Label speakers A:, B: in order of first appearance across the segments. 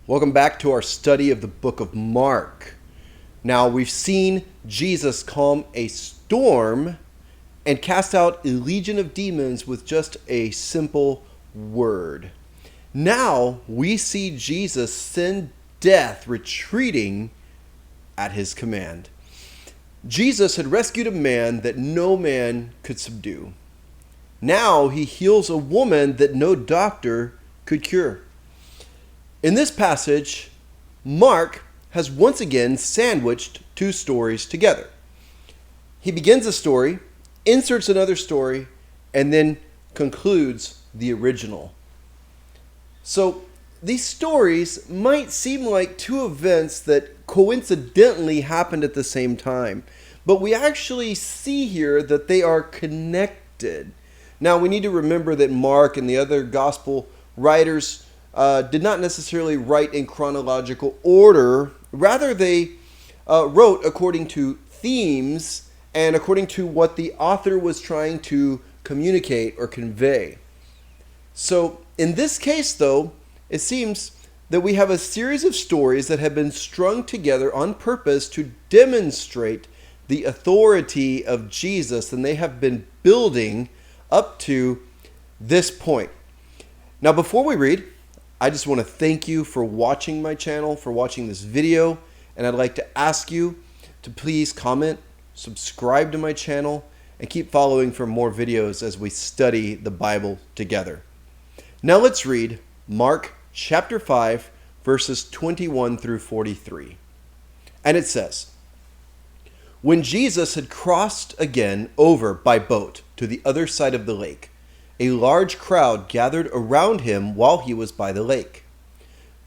A: Welcome back to our study of the book of Mark. Now, we've seen Jesus calm a storm and cast out a legion of demons with just a simple word. Now, we see Jesus send death retreating at his command. Jesus had rescued a man that no man could subdue. Now, he heals a woman that no doctor could cure. In this passage, Mark has once again sandwiched two stories together. He begins a story, inserts another story, and then concludes the original. So these stories might seem like two events that coincidentally happened at the same time, but we actually see here that they are connected. Now, we need to remember that Mark and the other gospel writers did not necessarily write in chronological order. Rather, they wrote according to themes and according to what the author was trying to communicate or convey. So, in this case, though, it seems that we have a series of stories that have been strung together on purpose to demonstrate the authority of Jesus, and they have been building up to this point. Now, before we read, I just want to thank you for watching my channel, for watching this video, and I'd like to ask you to please comment, subscribe to my channel, and keep following for more videos as we study the Bible together. Now let's read Mark chapter 5, verses 21 through 43. And it says, "When Jesus had crossed again over by boat to the other side of the lake, a large crowd gathered around him while he was by the lake.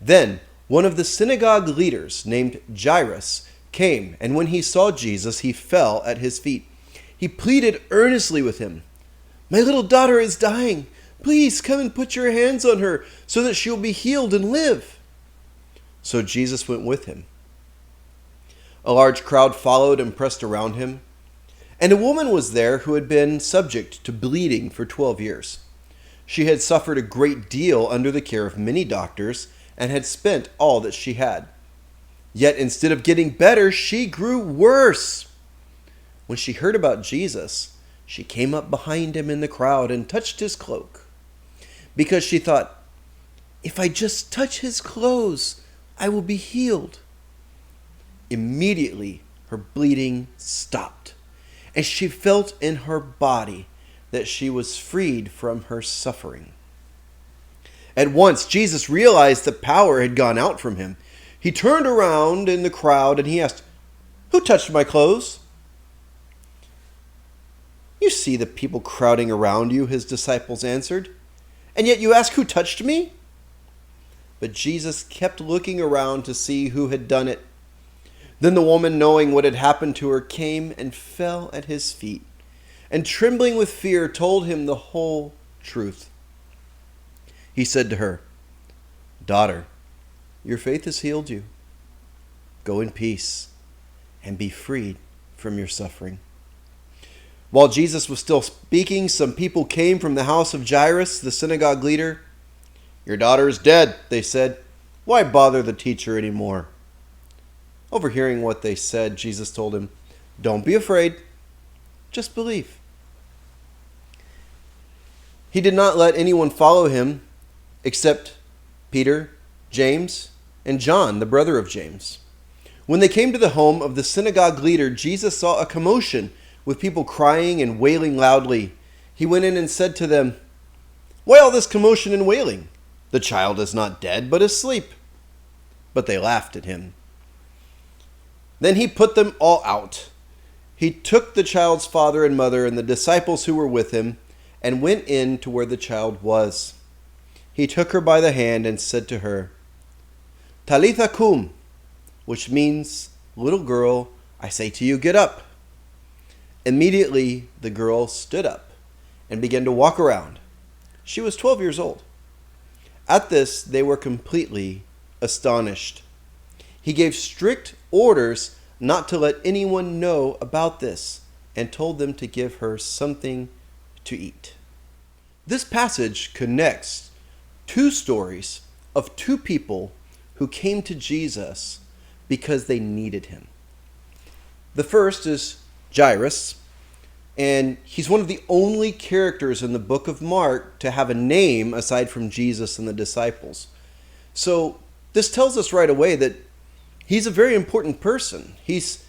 A: Then one of the synagogue leaders, named Jairus, came, and when he saw Jesus, he fell at his feet. He pleaded earnestly with him, 'My little daughter is dying. Please come and put your hands on her so that she will be healed and live.' So Jesus went with him. A large crowd followed and pressed around him. And a woman was there who had been subject to bleeding for 12 years. She had suffered a great deal under the care of many doctors and had spent all that she had. Yet instead of getting better, she grew worse. When she heard about Jesus, she came up behind him in the crowd and touched his cloak, because she thought, 'If I just touch his clothes, I will be healed.' Immediately, her bleeding stopped, and she felt in her body that she was freed from her suffering. At once, Jesus realized that power had gone out from him. He turned around in the crowd and he asked, 'Who touched my clothes?' 'You see the people crowding around you,' his disciples answered, 'and yet you ask, 'Who touched me?' But Jesus kept looking around to see who had done it. Then the woman, knowing what had happened to her, came and fell at his feet, and trembling with fear, told him the whole truth. He said to her, 'Daughter, your faith has healed you. Go in peace and be freed from your suffering.' While Jesus was still speaking, some people came from the house of Jairus, the synagogue leader. 'Your daughter is dead,' they said. 'Why bother the teacher anymore?' Overhearing what they said, Jesus told him, 'Don't be afraid, just believe.' He did not let anyone follow him except Peter, James, and John, the brother of James. When they came to the home of the synagogue leader, Jesus saw a commotion with people crying and wailing loudly. He went in and said to them, 'Why all this commotion and wailing? The child is not dead, but asleep.' But they laughed at him. Then he put them all out. He took the child's father and mother and the disciples who were with him and went in to where the child was. He took her by the hand and said to her, 'Talitha cum,' which means, 'Little girl, I say to you, get up.' Immediately the girl stood up and began to walk around. She was 12 years old. At this, they were completely astonished. He gave strict orders not to let anyone know about this and told them to give her something to eat. This passage connects two stories of two people who came to Jesus because they needed him. The first is Jairus, and he's one of the only characters in the book of Mark to have a name aside from Jesus and the disciples. So this tells us right away that he's a very important person. He's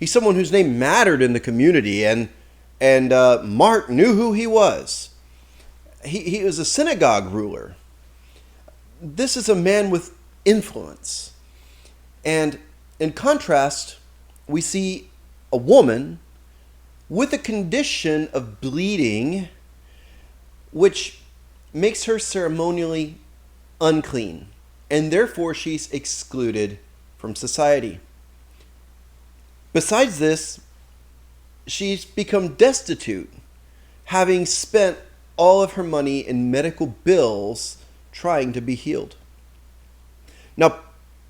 A: someone whose name mattered in the community, and Mark knew who he was. He was a synagogue ruler. This is a man with influence. And in contrast, we see a woman with a condition of bleeding, which makes her ceremonially unclean, and therefore she's excluded from society. Besides this, she's become destitute, having spent all of her money in medical bills trying to be healed. Now,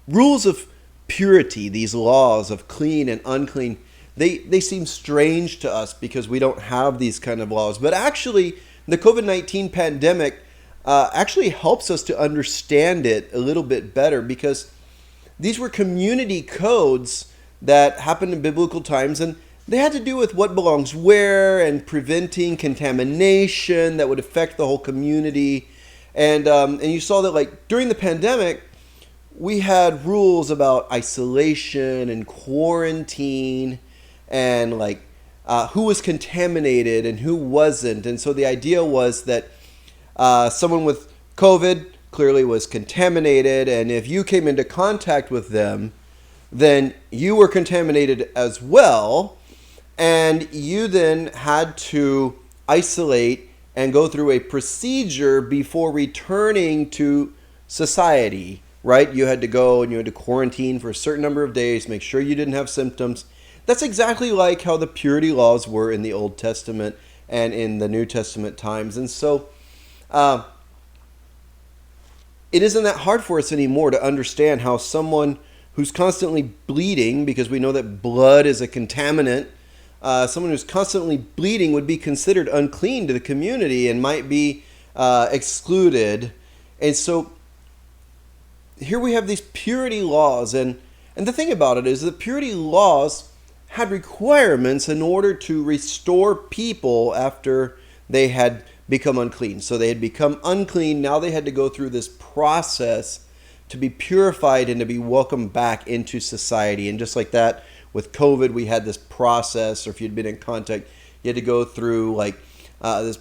A: rules of purity, these laws of clean and unclean, they seem strange to us because we don't have these kind of laws. But actually, the COVID-19 pandemic actually helps us to understand it a little bit better, because these were community codes that happened in biblical times, and they had to do with what belongs where and preventing contamination that would affect the whole community. And you saw that, like, during the pandemic, we had rules about isolation and quarantine, and who was contaminated and who wasn't. And so the idea was that someone with COVID clearly was contaminated, and if you came into contact with them, then you were contaminated as well, and you then had to isolate and go through a procedure before returning to society, right? You had to go and you had to quarantine for a certain number of days, make sure you didn't have symptoms. That's exactly like how the purity laws were in the Old Testament and in the New Testament times. And so it isn't that hard for us anymore to understand how someone who's constantly bleeding, because we know that blood is a contaminant, someone who's constantly bleeding would be considered unclean to the community and might be excluded. And so here we have these purity laws, and the thing about it is that purity laws had requirements in order to restore people after they had become unclean. So they had become unclean, now they had to go through this process to be purified and to be welcomed back into society. And just like that, with COVID, we had this process, or if you'd been in contact, you had to go through this.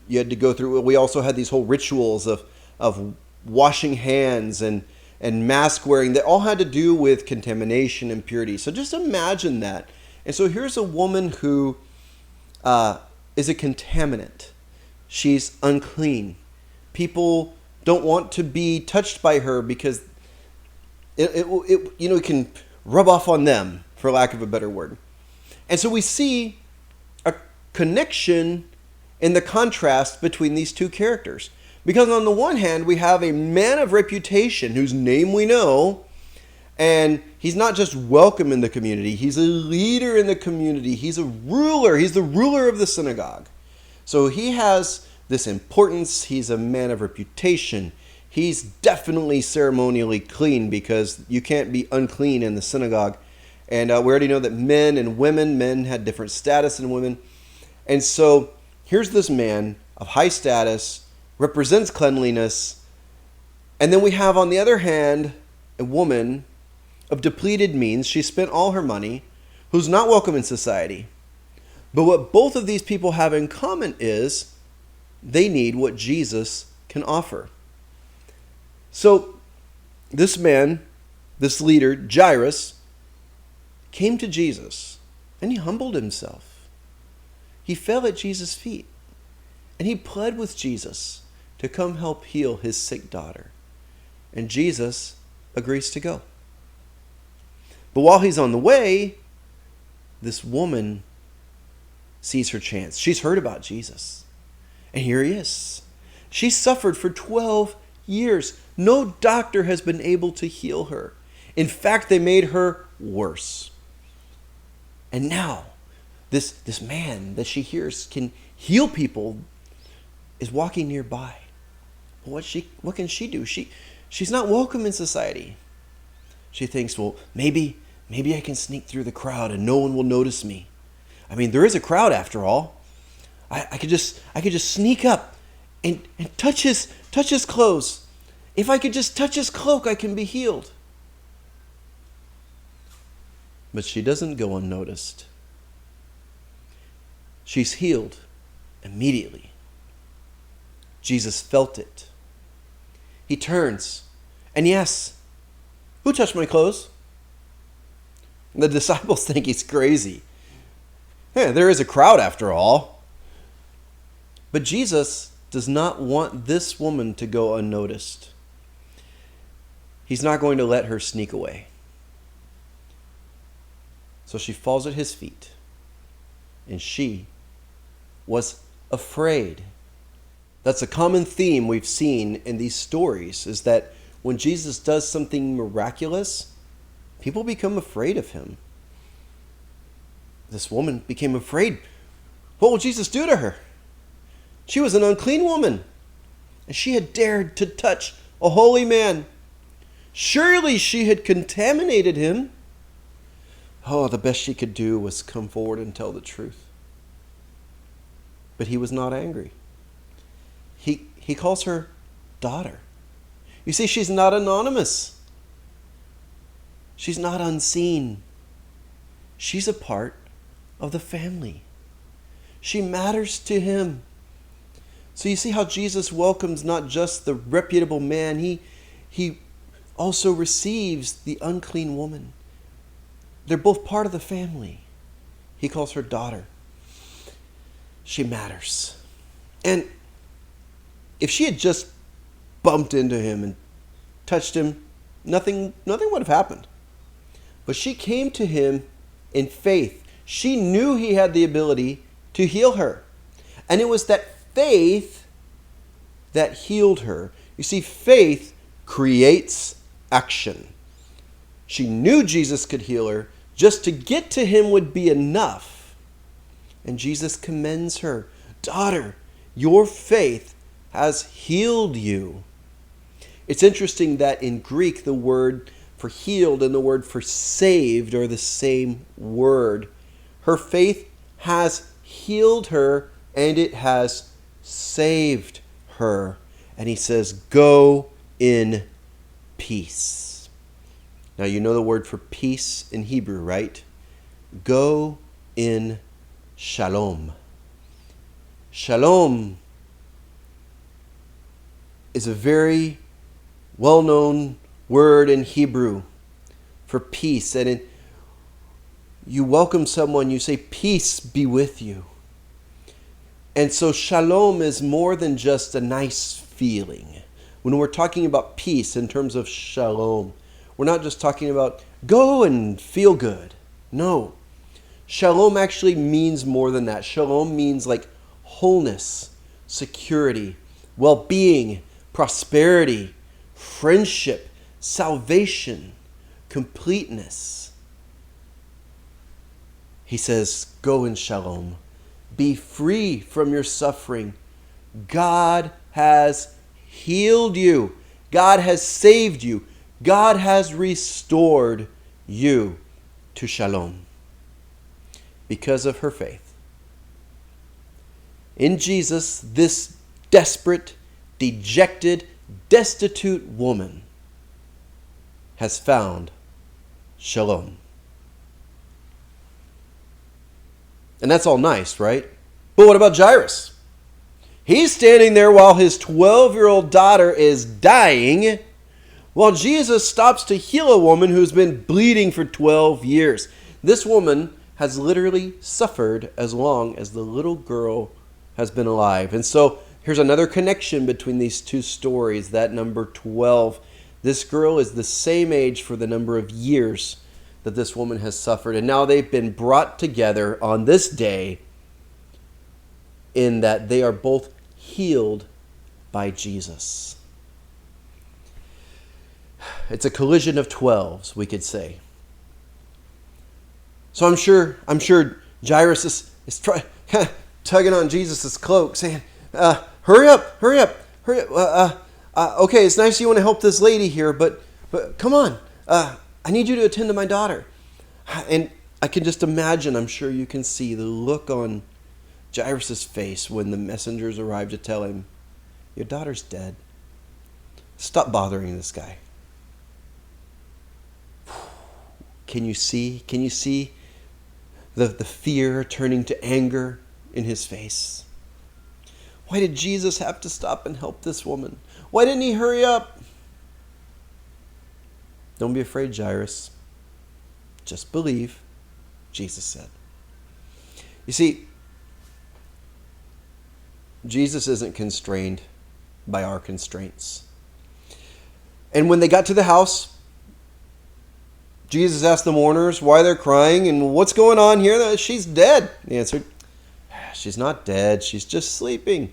A: You had to go through. We also had these whole rituals of washing hands and mask wearing that all had to do with contamination and purity. So just imagine that. And so here's a woman who is a contaminant. She's unclean. People don't want to be touched by her because it can rub off on them, for lack of a better word. And so we see a connection in the contrast between these two characters. Because on the one hand, we have a man of reputation whose name we know, and he's not just welcome in the community, he's a leader in the community, he's a ruler, he's the ruler of the synagogue. So he has this importance, he's a man of reputation. He's definitely ceremonially clean, because you can't be unclean in the synagogue. And we already know that men had different status than women. And so here's this man of high status, represents cleanliness. And then we have, on the other hand, a woman of depleted means. She spent all her money, who's not welcome in society. But what both of these people have in common is they need what Jesus can offer. So this man, this leader, Jairus, came to Jesus, and he humbled himself. He fell at Jesus' feet, and he pled with Jesus to come help heal his sick daughter. And Jesus agrees to go. But while he's on the way, this woman sees her chance. She's heard about Jesus. And here he is. She suffered for 12 years. No doctor has been able to heal her. In fact, they made her worse. And now, this man that she hears can heal people is walking nearby. What can she do? She's not welcome in society. She thinks, well, maybe I can sneak through the crowd and no one will notice me. I mean, there is a crowd after all. I could just sneak up and touch his clothes. If I could just touch his cloak, I can be healed. But she doesn't go unnoticed. She's healed immediately. Jesus felt it. He turns and yes, who touched my clothes? The disciples think he's crazy. Yeah, there is a crowd after all. But Jesus does not want this woman to go unnoticed. He's not going to let her sneak away. So she falls at his feet, and she was afraid. That's a common theme we've seen in these stories, is that when Jesus does something miraculous, people become afraid of him. This woman became afraid. What will Jesus do to her? She was an unclean woman, and she had dared to touch a holy man. Surely she had contaminated him. Oh, the best she could do was come forward and tell the truth. But he was not angry. He calls her daughter. You see, she's not anonymous. She's not unseen. She's a part of the family. She matters to him. So you see how Jesus welcomes not just the reputable man, he also receives the unclean woman. They're both part of the family. He calls her daughter. She matters. And if she had just bumped into him and touched him, nothing would have happened. But she came to him in faith. She knew he had the ability to heal her. And it was that faith that healed her. You see, faith creates action. She knew Jesus could heal her. Just to get to him would be enough. And Jesus commends her. Daughter, your faith has healed you. It's interesting that in Greek, the word for healed and the word for saved are the same word. Her faith has healed her and it has saved her. And he says, go in peace. Now you know the word for peace in Hebrew, right? Go in shalom. Shalom is a very well-known word in Hebrew for peace. And you welcome someone, you say, peace be with you. And so shalom is more than just a nice feeling. When we're talking about peace in terms of shalom, we're not just talking about go and feel good. No. Shalom actually means more than that. Shalom means like wholeness, security, well-being, prosperity, friendship, salvation, completeness. He says, go in shalom. Be free from your suffering. God has healed you. God has saved you. God has restored you to shalom because of her faith. In Jesus, this desperate, dejected, destitute woman has found shalom. And that's all nice, right? But what about Jairus? He's standing there while his 12-year-old daughter is dying, while Jesus stops to heal a woman who's been bleeding for 12 years. This woman has literally suffered as long as the little girl has been alive. And so here's another connection between these two stories, that number 12. This girl is the same age for the number of years that this woman has suffered. And now they've been brought together on this day in that they are both healed by Jesus. It's a collision of 12s, we could say. So I'm sure Jairus is tugging on Jesus' cloak, saying, hurry up. Okay, it's nice you want to help this lady here, but come on. I need you to attend to my daughter. And I can just imagine, I'm sure you can see the look on Jairus' face when the messengers arrived to tell him, your daughter's dead. Stop bothering this guy. Can you see? Can you see the fear turning to anger in his face? Why did Jesus have to stop and help this woman? Why didn't he hurry up? Don't be afraid, Jairus. Just believe, Jesus said. You see, Jesus isn't constrained by our constraints. And when they got to the house, Jesus asked the mourners why they're crying and what's going on here. She's dead. He answered, she's not dead. She's just sleeping.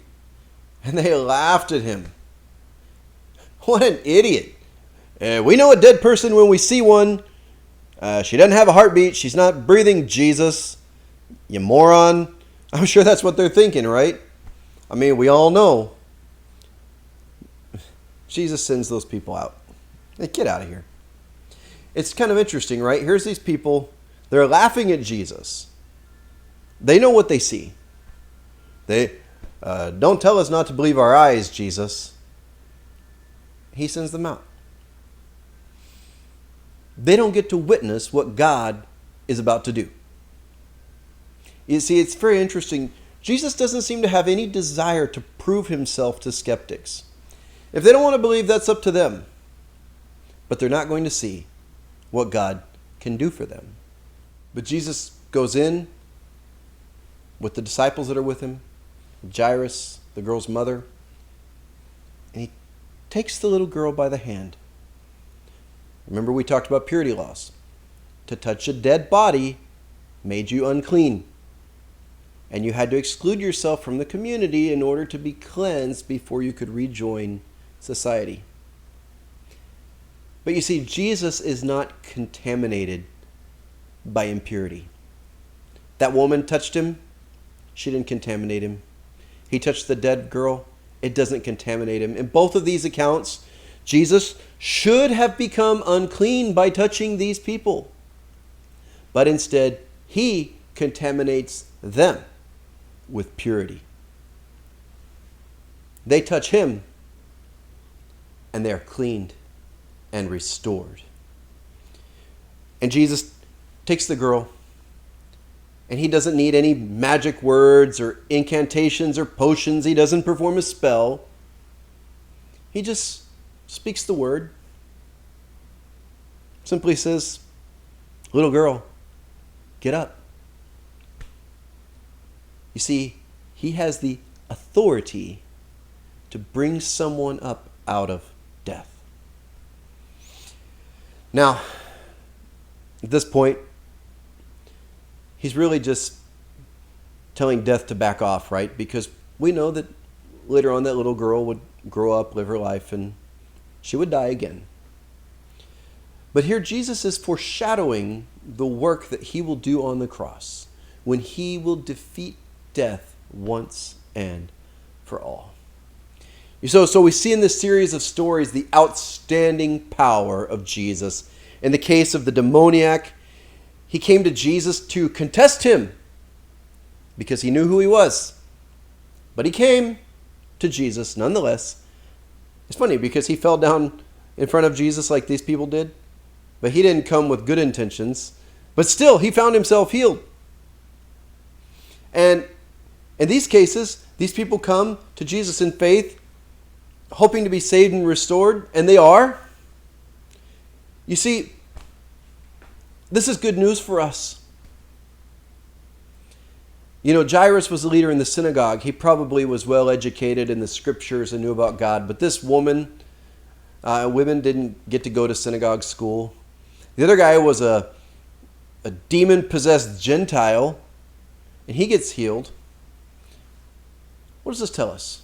A: And they laughed at him. What an idiot. We know a dead person when we see one. She doesn't have a heartbeat. She's not breathing, Jesus. You moron. I'm sure that's what they're thinking, right? I mean, we all know. Jesus sends those people out. Hey, get out of here. It's kind of interesting, right? Here's these people. They're laughing at Jesus. They know what they see. They don't tell us not to believe our eyes, Jesus. He sends them out. They don't get to witness what God is about to do. You see, it's very interesting. Jesus doesn't seem to have any desire to prove himself to skeptics. If they don't want to believe, that's up to them. But they're not going to see what God can do for them. But Jesus goes in with the disciples that are with him, Jairus, the girl's mother, and he takes the little girl by the hand. Remember, we talked about purity laws. To touch a dead body made you unclean. And you had to exclude yourself from the community in order to be cleansed before you could rejoin society. But you see, Jesus is not contaminated by impurity. That woman touched him. She didn't contaminate him. He touched the dead girl. It doesn't contaminate him. In both of these accounts, Jesus should have become unclean by touching these people. But instead, he contaminates them with purity. They touch him, and they are cleaned and restored. And Jesus takes the girl, and he doesn't need any magic words or incantations or potions. He doesn't perform a spell. He just speaks the word. Simply says, little girl, get up. You see, he has the authority to bring someone up out of death. Now, at this point, he's really just telling death to back off, right? Because we know that later on that little girl would grow up, live her life, and she would die again. But here Jesus is foreshadowing the work that he will do on the cross when he will defeat death once and for all. So we see in this series of stories the outstanding power of Jesus. In the case of the demoniac, he came to Jesus to contest him because he knew who he was. But he came to Jesus nonetheless. It's funny because he fell down in front of Jesus like these people did. But he didn't come with good intentions. But still, he found himself healed. And in these cases, these people come to Jesus in faith, hoping to be saved and restored, and they are. You see, this is good news for us. You know, Jairus was a leader in the synagogue. He probably was well educated in the scriptures and knew about God. But this women didn't get to go to synagogue school. The other guy was a demon-possessed Gentile, and he gets healed. What does this tell us?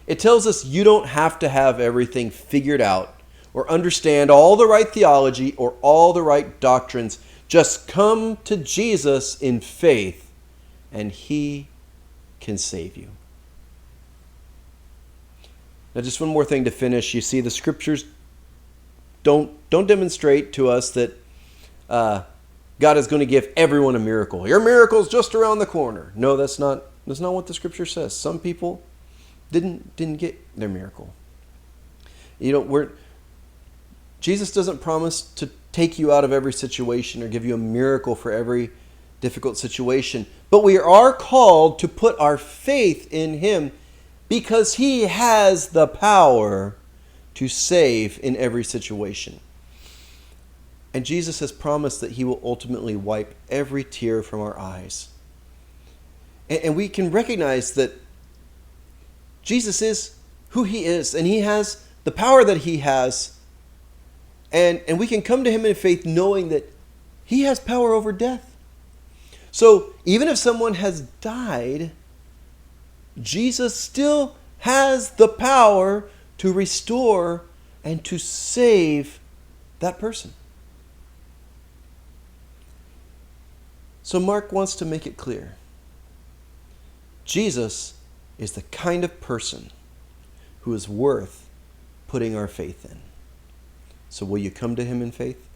A: It tells us you don't have to have everything figured out or understand all the right theology or all the right doctrines. Just come to Jesus in faith, and he can save you. Now, just one more thing to finish. You see, the scriptures don't demonstrate to us that God is going to give everyone a miracle. Your miracle's just around the corner. No, that's not what the scripture says. Some people didn't get their miracle. Jesus doesn't promise to take you out of every situation or give you a miracle for every difficult situation. But we are called to put our faith in him because he has the power to save in every situation. And Jesus has promised that he will ultimately wipe every tear from our eyes. And we can recognize that Jesus is who he is, and he has the power that he has. And we can come to him in faith knowing that he has power over death. So even if someone has died, Jesus still has the power to restore and to save that person. So Mark wants to make it clear. Jesus is the kind of person who is worth putting our faith in. So will you come to him in faith?